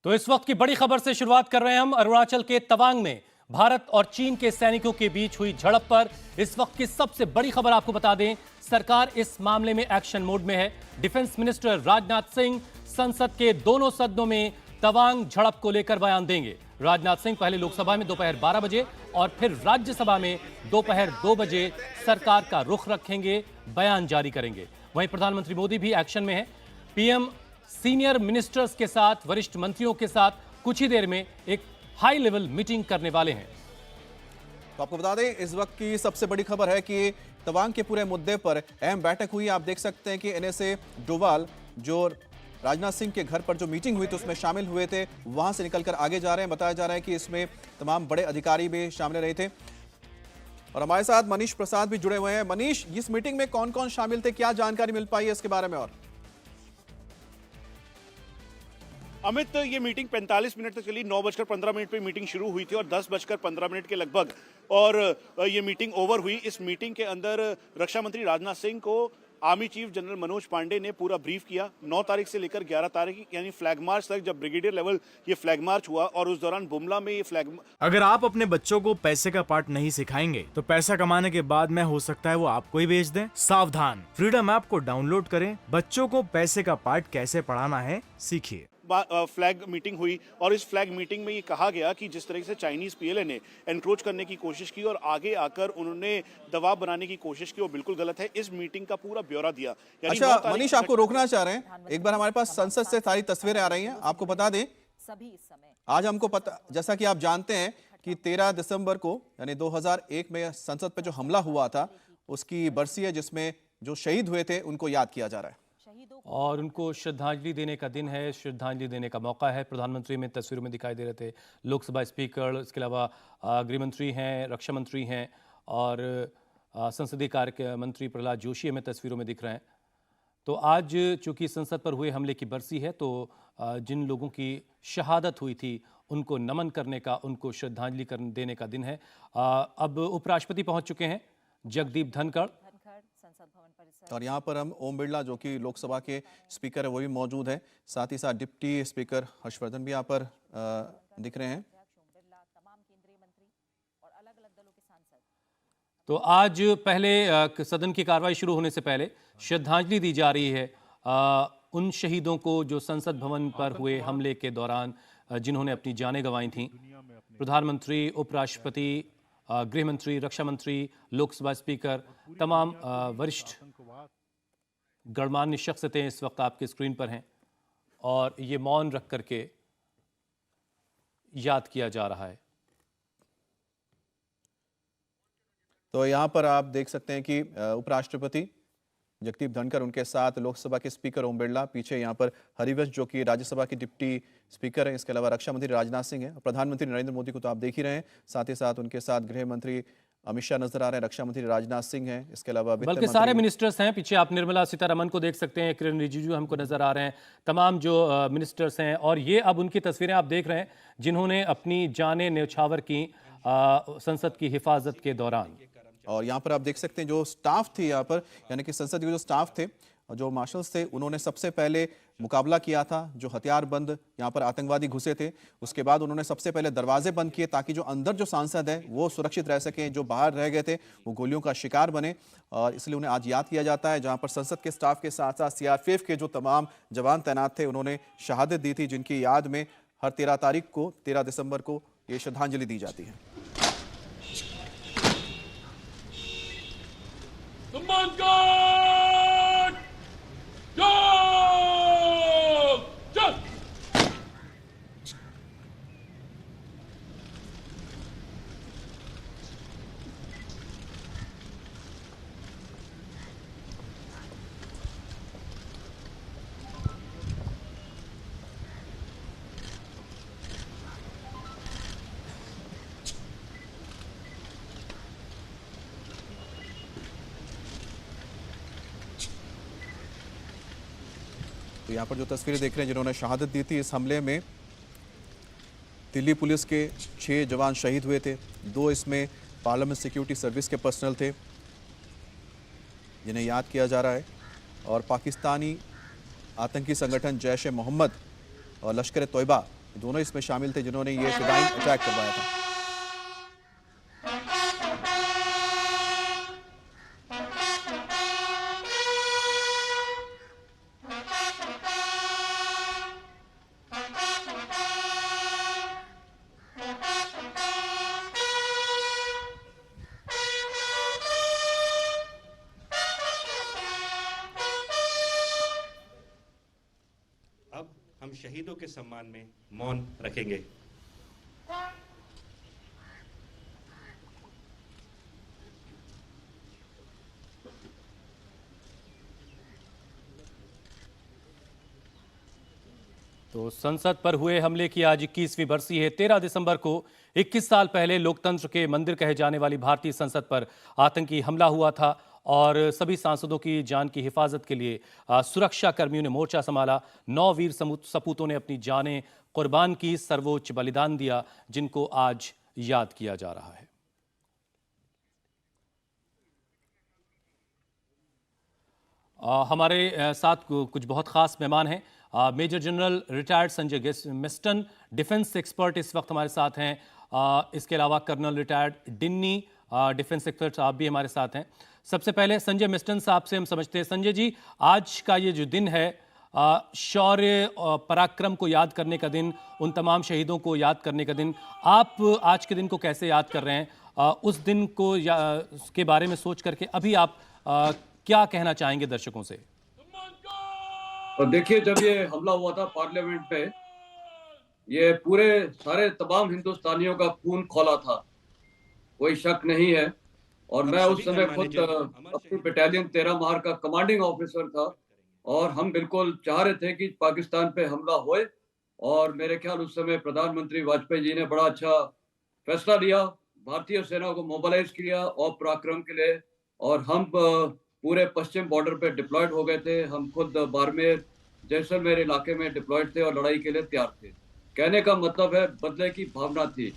तो इस वक्त की बड़ी खबर से शुरुआत कर रहे हैं हम। अरुणाचल के तवांग में भारत और चीन के सैनिकों के बीच हुई झड़प पर इस वक्त की सबसे बड़ी खबर आपको बता दें, सरकार इस मामले में एक्शन मोड में है। डिफेंस मिनिस्टर राजनाथ सिंह संसद के दोनों सदनों में तवांग झड़प को लेकर बयान देंगे। राजनाथ सिंह पहले लोकसभा में दोपहर 12 बजे और फिर राज्यसभा में दोपहर 2 बजे सरकार का रुख रखेंगे, बयान जारी करेंगे। वहीं प्रधानमंत्री मोदी भी एक्शन में है। पीएम सीनियर मिनिस्टर्स के साथ, वरिष्ठ मंत्रियों के साथ कुछ ही देर में एक हाई लेवल मीटिंग करने वाले हैं। तो आपको बता दें, इस वक्त की सबसे बड़ी खबर है कि तवांग के पूरे मुद्दे पर अहम बैठक हुई। आप देख सकते हैं कि एनएसए डोवाल जो राजनाथ सिंह के घर पर जो मीटिंग हुई थी उसमें शामिल हुए थे, वहां से निकलकर आगे जा रहे हैं। बताया जा रहा है कि इसमें तमाम बड़े अधिकारी भी शामिल रहे थे। और हमारे साथ मनीष प्रसाद भी जुड़े हुए हैं। मनीष, इस मीटिंग में कौन कौन शामिल थे, क्या जानकारी मिल पाई है इसके बारे में? और अमित, ये मीटिंग 45 मिनट तक चली। 9:15 पे मीटिंग शुरू हुई थी और 10:15 के लगभग और ये मीटिंग ओवर हुई। इस मीटिंग के अंदर रक्षा मंत्री राजनाथ सिंह को army chief general Manoj Pande ने पूरा ब्रीफ किया। 9 तारीख से लेकर 11 तारीख यानी फ्लैग मार्च तक, जब ब्रिगेडियर लेवल ये फ्लैग मार्च हुआ और उस दौरान बुमला में ये फ्लैग। अगर आप अपने बच्चों को पैसे का पार्ट नहीं सिखाएंगे तो पैसा कमाने के बाद में हो सकता है वो आपको ही बेच दें। सावधान, फ्रीडम ऐप को डाउनलोड करें, बच्चों को पैसे का पार्ट कैसे पढ़ाना है सीखिए। फ्लैग मीटिंग हुई और इस फ्लैग मीटिंग में ये कहा गया कि जिस तरह से चाइनीज पीएलए ने एनक्रोच करने की कोशिश की और आगे आकर उन्होंने दबाव बनाने की कोशिश की, वो बिल्कुल गलत है। इस मीटिंग का पूरा ब्यौरा दिया। अच्छा मनीष, आपको रोकना चाह रहे हैं, एक बार हमारे पास संसद से सारी तस्वीरें आ रही हैं। आपको बता दें, सभी इस समय आज हमको पता, जैसा कि आप जानते हैं कि 13 दिसंबर को यानी 2001 में संसद पे जो हमला हुआ था उसकी बरसी है, जिसमें जो शहीद हुए थे उनको याद किया जा रहा है और उनको श्रद्धांजलि देने का दिन है, श्रद्धांजलि देने का मौका है। प्रधानमंत्री में तस्वीरों में दिखाई दे रहे थे, लोकसभा स्पीकर, इसके अलावा गृह मंत्री हैं, रक्षा मंत्री हैं और संसदीय कार्य मंत्री प्रहलाद जोशी हमें तस्वीरों में दिख रहे हैं। तो आज चूंकि संसद पर हुए हमले की बरसी है, तो जिन लोगों की शहादत हुई थी उनको नमन करने का, उनको श्रद्धांजलि देने का दिन है। अब उपराष्ट्रपति पहुंच चुके हैं, जगदीप धनखड़, और यहाँ पर हम ओम बिरला जो कि लोकसभा के स्पीकर है वो भी मौजूद है। साथ ही साथ डिप्टी स्पीकर हर्षवर्धन भी यहाँ पर दिख रहे हैं। तो आज पहले सदन की कार्रवाई शुरू होने से पहले श्रद्धांजलि दी जा रही है उन शहीदों को जो संसद भवन पर हुए हमले के दौरान जिन्होंने अपनी जानें गंवाई थीं। प्रधानमंत्री, उपराष्ट्रपति, गृह मंत्री, रक्षा मंत्री, लोकसभा स्पीकर, तमाम वरिष्ठ गणमान्य शख्सियतें इस वक्त आपके स्क्रीन पर हैं और ये मौन रख करके याद किया जा रहा है। तो यहाँ पर आप देख सकते हैं कि उपराष्ट्रपति जगदीप धनखड़, उनके साथ लोकसभा के स्पीकर ओम बिरला, पीछे यहाँ पर हरिवंश जो कि राज्यसभा के डिप्टी स्पीकर हैं, इसके अलावा रक्षा मंत्री राजनाथ सिंह हैं, प्रधानमंत्री नरेंद्र मोदी को तो आप देख ही रहे हैं, साथ ही साथ उनके साथ गृह मंत्री अमित शाह नजर आ रहे हैं, रक्षा मंत्री राजनाथ सिंह हैं, इसके अलावा बल्कि सारे मिनिस्टर्स हैं। पीछे आप निर्मला सीतारमण को देख सकते हैं, किरण रिजिजू हमको नजर आ रहे हैं, तमाम जो मिनिस्टर्स हैं। और ये अब उनकी तस्वीरें आप देख रहे हैं जिन्होंने अपनी जानें न्यौछावर की संसद की हिफाजत के दौरान। और यहाँ पर आप देख सकते हैं जो स्टाफ थी यहाँ पर, यानी कि संसद के जो स्टाफ थे, जो मार्शल्स थे, उन्होंने सबसे पहले मुकाबला किया था। जो हथियारबंद यहाँ पर आतंकवादी घुसे थे, उसके बाद उन्होंने सबसे पहले दरवाजे बंद किए ताकि जो अंदर जो सांसद है वो सुरक्षित रह सकें, जो बाहर रह गए थे वो गोलियों का शिकार बने। और इसलिए उन्हें आज याद किया जाता है, जहाँ पर संसद के स्टाफ के साथ साथ सीआरपीएफ के जो तमाम जवान तैनात थे उन्होंने शहादत दी थी, जिनकी याद में हर 13 तारीख को, 13 दिसंबर को ये श्रद्धांजलि दी जाती है। तो यहाँ पर जो तस्वीरें देख रहे हैं जिन्होंने शहादत दी थी इस हमले में, दिल्ली पुलिस के 6 जवान शहीद हुए थे, 2 इसमें पार्लियामेंट सिक्योरिटी सर्विस के पर्सनल थे जिन्हें याद किया जा रहा है। और पाकिस्तानी आतंकी संगठन जैश ए मोहम्मद और लश्कर ए तोयबा, दोनों इसमें शामिल थे जिन्होंने ये फिदाइन अटैक करवाया था। अब हम शहीदों के सम्मान में मौन रखेंगे। तो संसद पर हुए हमले की आज 21वीं बरसी है। 13 दिसंबर को 21 साल पहले लोकतंत्र के मंदिर कहे जाने वाली भारतीय संसद पर आतंकी हमला हुआ था और सभी सांसदों की जान की हिफाजत के लिए सुरक्षा कर्मियों ने मोर्चा संभाला। 9 वीर सपूतों ने अपनी जानें कुर्बान की, सर्वोच्च बलिदान दिया, जिनको आज याद किया जा रहा है। हमारे साथ कुछ बहुत खास मेहमान हैं। मेजर जनरल रिटायर्ड संजय मिस्टन, डिफेंस एक्सपर्ट, इस वक्त हमारे साथ हैं। इसके अलावा कर्नल रिटायर्ड डिन्नी, डिफेंस एक्सपर्ट साहब भी हमारे साथ हैं। सबसे पहले संजय मिस्टन साहब से हम समझते हैं। संजय जी, आज का ये जो दिन है, शौर्य पराक्रम को याद करने का दिन, उन तमाम शहीदों को याद करने का दिन, आप आज के दिन को कैसे याद कर रहे हैं? उस दिन को के बारे में सोच करके अभी आप क्या कहना चाहेंगे दर्शकों से? और देखिए, जब ये हमला हुआ था पार्लियामेंट पे, ये पूरे सारे तमाम हिंदुस्तानियों का खून खौला था, कोई शक नहीं है। और मैं उस समय खुद अपनी बटालियन 13 महार का कमांडिंग ऑफिसर था और हम बिल्कुल चाह रहे थे कि पाकिस्तान पे हमला होए। और मेरे ख्याल उस समय प्रधानमंत्री वाजपेयी जी ने बड़ा अच्छा फैसला लिया, भारतीय सेना को मोबिलाइज किया और पराक्रम के लिए, और हम पूरे पश्चिम बॉर्डर पे डिप्लॉयड हो गए थे। हम खुद बाड़मेर, जैसलमेर इलाके में डिप्लॉयड थे और लड़ाई के लिए तैयार थे। कहने का मतलब है बदले की भावना थी।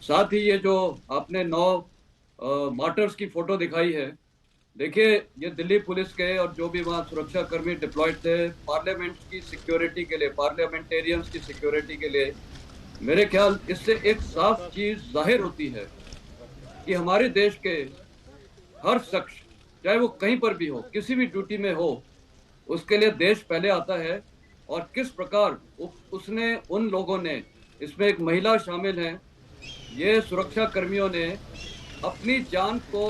साथ ही ये जो आपने 9 मार्टर्स की फोटो दिखाई है, देखिए ये दिल्ली पुलिस के और जो भी वहाँ सुरक्षा कर्मी डिप्लॉयड थे पार्लियामेंट की सिक्योरिटी के लिए, पार्लियामेंटेरियंस की सिक्योरिटी के लिए, मेरे ख्याल इससे एक साफ चीज जाहिर होती है कि हमारे देश के हर शख्स, चाहे वो कहीं पर भी हो, किसी भी ड्यूटी में हो, उसके लिए देश पहले आता है। और किस प्रकार उसने, उन लोगों ने, इसमें एक महिला शामिल है, ये सुरक्षा कर्मियों ने अपनी जान को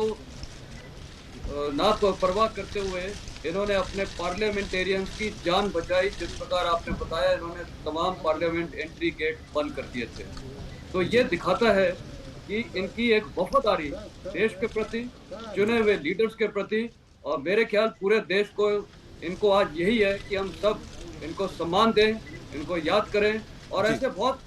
ना परवाह करते हुए इन्होंने अपने पार्लियामेंटेरियंस की जान बचाई। जिस प्रकार आपने बताया, इन्होंने तमाम पार्लियामेंट एंट्री गेट बंद कर दिए थे। तो ये दिखाता है कि इनकी एक वफादारी देश के प्रति, चुने हुए लीडर्स के प्रति, और मेरे ख्याल पूरे देश को इनको आज यही है कि हम सब इनको सम्मान दें, इनको याद करें। और ऐसे बहुत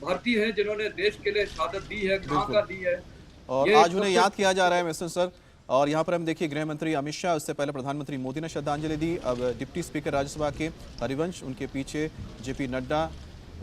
भारतीय हैं जिन्होंने देश के लिए शहादत दी है, कहाँ का दी है, और आज उन्हें याद किया जा रहा है मिस्टर सर। और यहाँ पर हम देखिए, गृह मंत्री अमित शाह, उससे पहले प्रधानमंत्री मोदी ने श्रद्धांजलि दी। अब डिप्टी स्पीकर राज्यसभा के हरिवंश, उनके पीछे जेपी नड्डा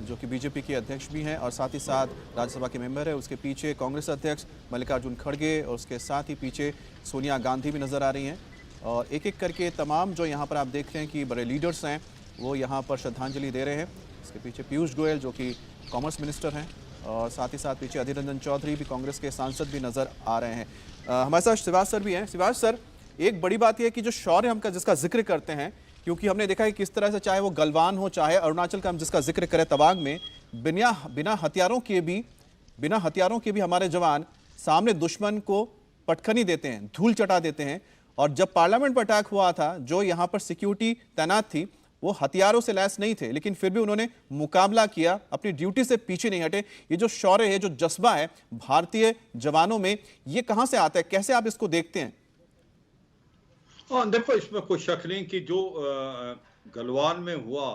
जो कि बीजेपी के अध्यक्ष भी हैं और साथ ही साथ राज्यसभा के मेंबर है, उसके पीछे कांग्रेस अध्यक्ष मल्लिकार्जुन खड़गे और उसके साथ ही पीछे सोनिया गांधी भी नजर आ रही हैं। और एक एक करके तमाम जो यहाँ पर आप देख रहे हैं कि बड़े लीडर्स हैं वो यहाँ पर श्रद्धांजलि दे रहे हैं। इसके पीछे पीयूष गोयल जो कि कॉमर्स मिनिस्टर हैं, और साथ ही साथ पीछे अधीर रंजन चौधरी भी, कांग्रेस के सांसद भी नजर आ रहे हैं। हमारे साथ शिवाज सर भी हैं। शिवाज सर, एक बड़ी बात यह है कि जो शौर्य हम जिसका जिक्र करते हैं, क्योंकि हमने देखा है किस तरह से, चाहे वो गलवान हो, चाहे अरुणाचल का हम जिसका जिक्र करें तवांग में, बिना हथियारों के भी हमारे जवान सामने दुश्मन को पटखनी देते हैं, धूल चटा देते हैं। और जब पार्लियामेंट पर अटैक हुआ था, जो यहाँ पर सिक्योरिटी तैनात थी वो हथियारों से लैस नहीं थे, लेकिन फिर भी उन्होंने मुकाबला किया, अपनी ड्यूटी से पीछे नहीं हटे। ये जो शौर्य है, जो जज्बा है भारतीय जवानों में, ये कहां से आता है, कैसे आप इसको देखते हैं? देखो, इसमें कोई शक नहीं कि जो गलवान में हुआ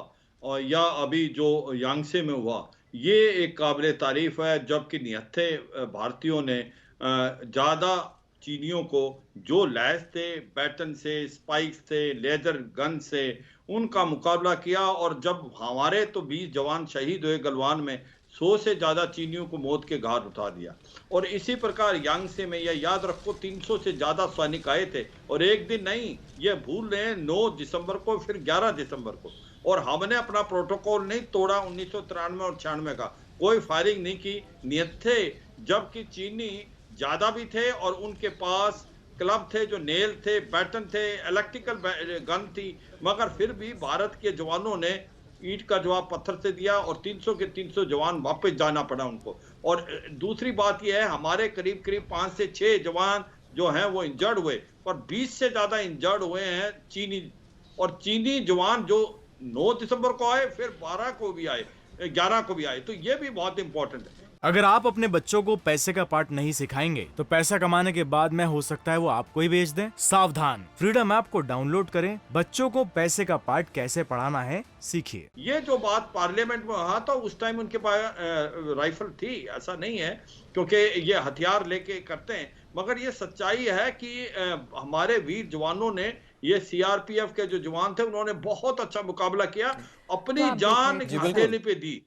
और या अभी जो यांगसे में हुआ, ये एक काबिल तारीफ है। जबकि निहत्थे भारतीयों ने ज्यादा चीनियों को जो लैस थे, बैटन से, स्पाइक्स थे, लेजर गन से, उनका मुकाबला किया। और जब हमारे तो 20 जवान शहीद हुए गलवान में, 100 से ज्यादा चीनियों को मौत के घाट उठा दिया। और इसी प्रकार यांगसे में, यह याद रखो, 300 से ज्यादा सैनिक आए थे, और एक दिन नहीं, ये भूल रहे हैं, 9 दिसंबर को, फिर 11 दिसंबर को। और हमने अपना प्रोटोकॉल नहीं तोड़ा 1993 और 96 का, कोई फायरिंग नहीं की, नियत थे। जबकि चीनी ज्यादा भी थे और उनके पास क्लब थे, जो नेल थे, बैटन थे, इलेक्ट्रिकल गन थी, मगर फिर भी भारत के जवानों ने ईंट का जवाब पत्थर से दिया और 300 के 300 जवान वापस जाना पड़ा उनको। और दूसरी बात यह है, हमारे करीब करीब 5 से 6 जवान जो हैं वो इंजर्ड हुए, पर 20 से ज्यादा इंजर्ड हुए हैं चीनी। और चीनी जवान जो 9 दिसंबर को आए, फिर 12 को भी आए, 11 को भी आए, तो ये भी बहुत इंपॉर्टेंट है। अगर आप अपने बच्चों को पैसे का पार्ट नहीं सिखाएंगे तो पैसा कमाने के बाद में हो सकता है वो आपको ही बेच दें। सावधान, फ्रीडम ऐप को डाउनलोड करें, बच्चों को पैसे का पार्ट कैसे पढ़ाना है सीखिए। ये जो बात पार्लियामेंट में हुआ था, उस टाइम उनके पास राइफल थी, ऐसा नहीं है, क्योंकि ये हथियार लेके करते हैं। मगर ये सच्चाई है कि हमारे वीर जवानों ने, ये सीआरपीएफ के जो जवान थे, उन्होंने बहुत अच्छा मुकाबला किया, अपनी जान हथेली पे दी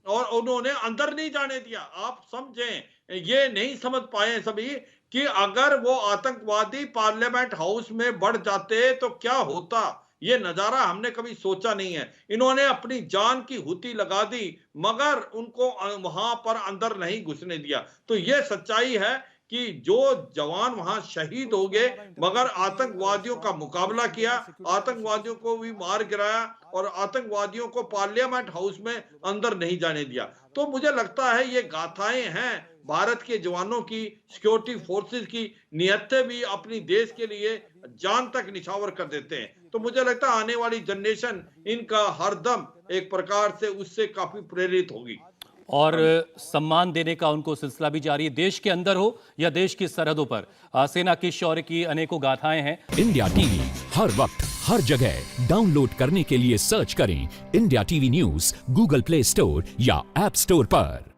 और उन्होंने अंदर नहीं जाने दिया। आप समझें, ये नहीं समझ पाए सभी कि अगर वो आतंकवादी पार्लियामेंट हाउस में बढ़ जाते तो क्या होता। ये नजारा हमने कभी सोचा नहीं है। इन्होंने अपनी जान की हुती लगा दी, मगर उनको वहां पर अंदर नहीं घुसने दिया। तो ये सच्चाई है कि जो जवान वहां शहीद हो गए, मगर आतंकवादियों का मुकाबला किया, आतंकवादियों को भी मार गिराया और आतंकवादियों को पार्लियामेंट हाउस में अंदर नहीं जाने दिया। तो मुझे लगता है ये गाथाएं हैं भारत के जवानों की, सिक्योरिटी फोर्सेस की। नियतें भी अपनी देश के लिए जान तक निछावर कर देते हैं। तो मुझे लगता है आने वाली जनरेशन इनका हरदम एक प्रकार से उससे काफी प्रेरित होगी और सम्मान देने का उनको सिलसिला भी जारी है, देश के अंदर हो या देश की सरहदों पर। सेना की शौर्य की अनेकों गाथाएं हैं। इंडिया टीवी हर वक्त हर जगह डाउनलोड करने के लिए सर्च करें India TV news Google play store या ऐप स्टोर पर।